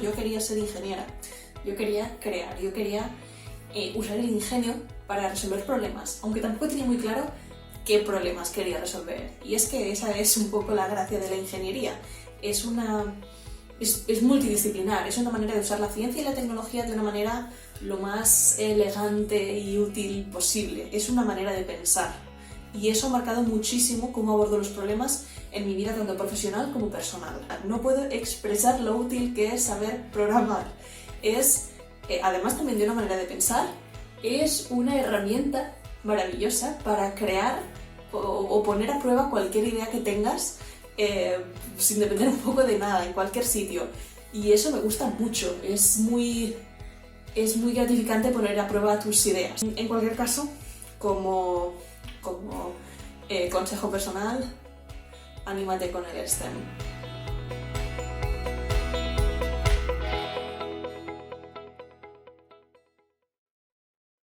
Yo quería ser ingeniera, yo quería crear, yo quería usar el ingenio para resolver problemas, aunque tampoco tenía muy claro qué problemas quería resolver. Y es que esa es un poco la gracia de la ingeniería. Es multidisciplinar, es una manera de usar la ciencia y la tecnología de una manera lo más elegante y útil posible. Es una manera de pensar. Y eso ha marcado muchísimo cómo abordo los problemas en mi vida tanto profesional como personal. No puedo expresar lo útil que es saber programar. Es, además también de una manera de pensar, es una herramienta maravillosa para crear o poner a prueba cualquier idea que tengas sin depender un poco de nada, en cualquier sitio. Y eso me gusta mucho, es muy gratificante poner a prueba tus ideas. En cualquier caso, como consejo personal, anímate con el STEM.